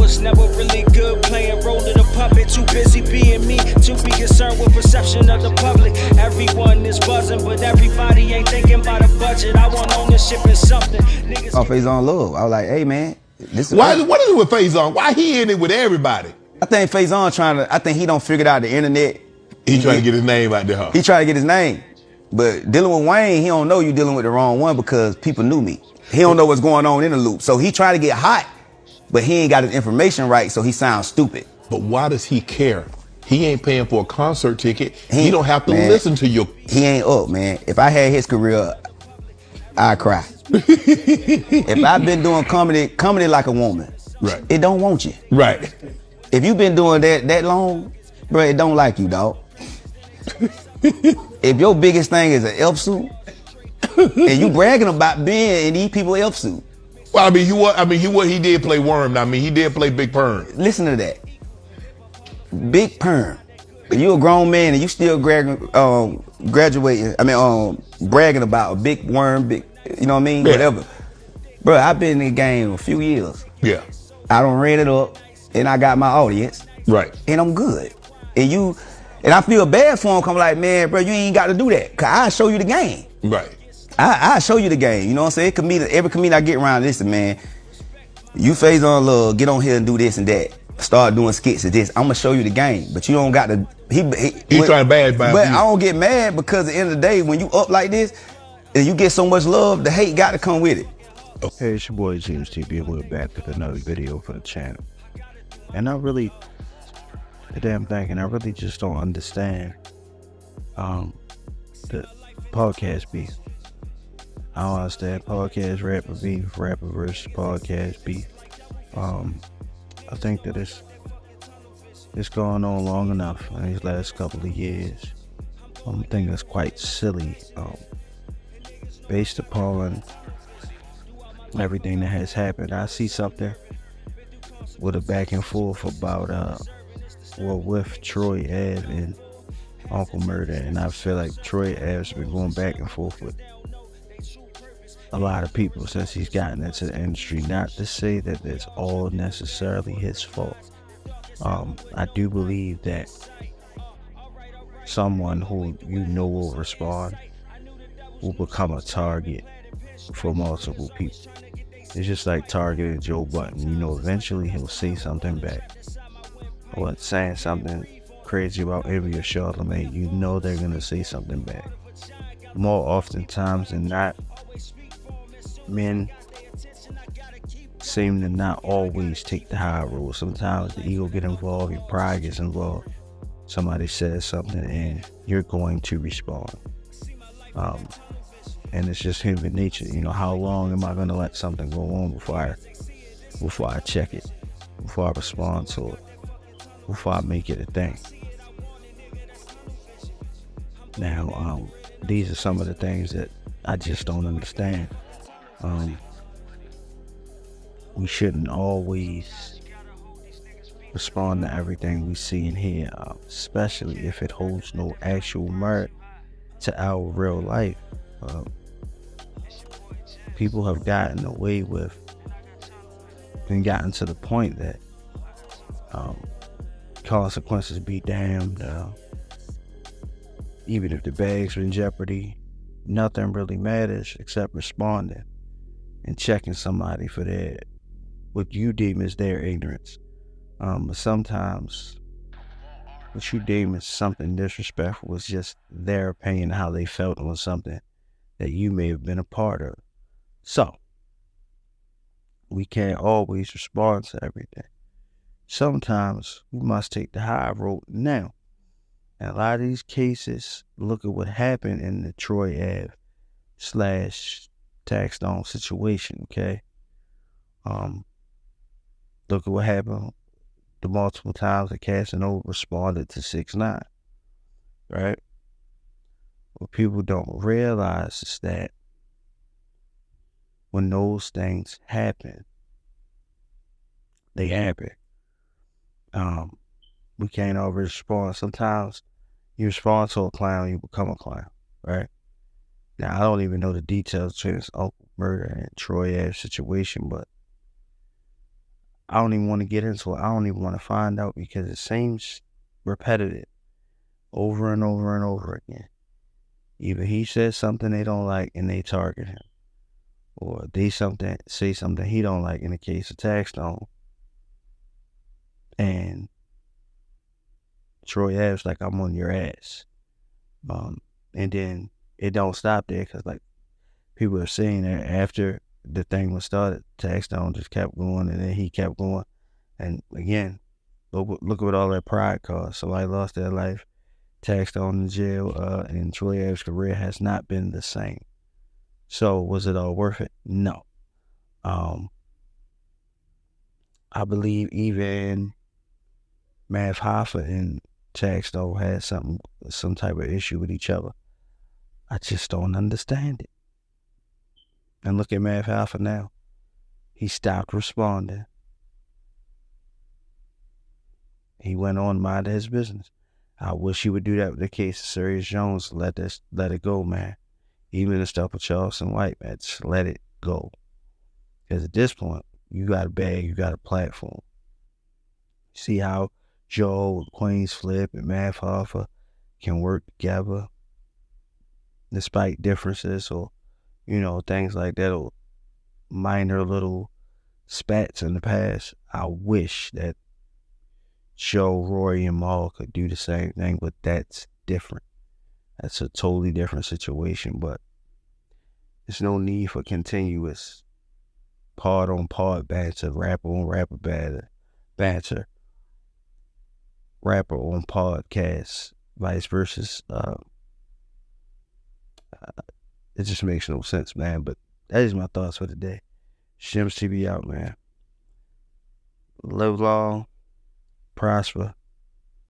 was never really good playing role of the puppet. Too busy being me to be concerned with perception of the public. Everyone is buzzing, but everybody ain't thinking about a budget. I want ownership in something. Niggas Faizon love. I was like, hey man, this is what is it with Faizon? Why he in it with everybody? I think Faizon I think he don't figure out the internet. He trying to get his name out there. He trying to get his name. But dealing with Wayne, he don't know you dealing with the wrong one because people knew me. He don't know what's going on in the loop. So he try to get hot, but he ain't got his information right, so he sounds stupid. But why does he care? He ain't paying for a concert ticket. He don't have to listen to your... He ain't up, man. If I had his career, I'd cry. If I've been doing comedy like a woman, right, it don't want you. Right. If you've been doing that long, bro, it don't like you, dog. If your biggest thing is an elf suit, and you bragging about being in these people elf suit. Well, he did play Worm. I mean, he did play Big Perm. Listen to that. Big Perm. You a grown man and you still graduating. Bragging about a big worm, big, you know what I mean? Yeah. Whatever. Bro, I've been in the game a few years. Yeah. I done ran it up and I got my audience. Right. And I'm good. And I feel bad for him. Come like, man, bro, you ain't got to do that. Cause I show you the game. Right. I show you the game. You know what I'm saying? Every comedian I get around, listen, man, you Faizon love, get on here and do this and that. Start doing skits of this. I'm gonna show you the game, but you don't got to. He trying to bad about But you. I don't get mad because at the end of the day, when you up like this and you get so much love, the hate got to come with it. Hey, it's your boy James TV. We're back with another video for the channel, and I really just don't understand the podcast beef. I don't understand podcast rapper beef, rapper versus podcast beef. I think that it's gone on long enough in these last couple of years. I think it's quite silly, based upon everything that has happened. I see something with a back and forth about with Troy Ave and Uncle Murder, and I feel like Troy Ave's been going back and forth with a lot of people since he's gotten into the industry. Not to say that it's all necessarily his fault. I do believe that someone who will respond will become a target for multiple people. It's just like targeting Joe Budden. Eventually he'll say something back. Or saying something crazy about Envy or Charlamagne, they're gonna say something back. More oftentimes than not, men seem to not always take the high road. Sometimes the ego get involved, your pride gets involved. Somebody says something and you're going to respond. And it's just human nature. How long am I going to let something go on before I check it, before I respond to it, before I make it a thing? Now, these are some of the things that I just don't understand. We shouldn't always respond to everything we see and hear, especially if it holds no actual merit to our real life. People have gotten away with and gotten to the point that consequences be damned. Even if the bag's are in jeopardy, nothing really matters except responding and checking somebody for what you deem as their ignorance. But sometimes what you deem as something disrespectful is just their opinion, how they felt on something that you may have been a part of. So we can't always respond to everything. Sometimes we must take the high road now. And a lot of these cases, look at what happened in the Troy Ave / Taxstone situation, okay? Look at what happened the multiple times that Casanova responded to 6ix9ine, right? What people don't realize is that when those things happen, they happen. We can't always respond. Sometimes you respond to a clown, you become a clown, right? Now, I don't even know the details between this Uncle Murder and Troy Ave situation, but I don't even want to get into it. I don't even want to find out because it seems repetitive over and over and over again. Either he says something they don't like and they target him, or they say something he don't like in the case of Taxstone. And Troy Ave's like, I'm on your ass. And then it don't stop there because like people are saying that after the thing was started, Taxstone just kept going and then he kept going. And again, look at what all that pride cost. Somebody lost their life, Taxstone in jail, and Troy Ave's career has not been the same. So was it all worth it? No. I believe even Mav Hoffa and Taxstone had some type of issue with each other. I just don't understand it. And look at Mav Hoffa now. He stopped responding. He went on minding his business. I wish he would do that with the case of Sirius Jones. Let it go, man. Even the stuff with Charleston White, man, just let it go. Because at this point, you got a bag, you got a platform. See how Joe, Queens Flip, and Mav Hoffa can work together despite differences or, things like that, or minor little spats in the past. I wish that Joe, Roy, and Maul could do the same thing, but that's different. That's a totally different situation, but there's no need for continuous pod on pod banter, rapper on rapper banter, rapper on podcast, vice versa. It just makes no sense, man. But that is my thoughts for today. Shims TV out, man. Live long, prosper,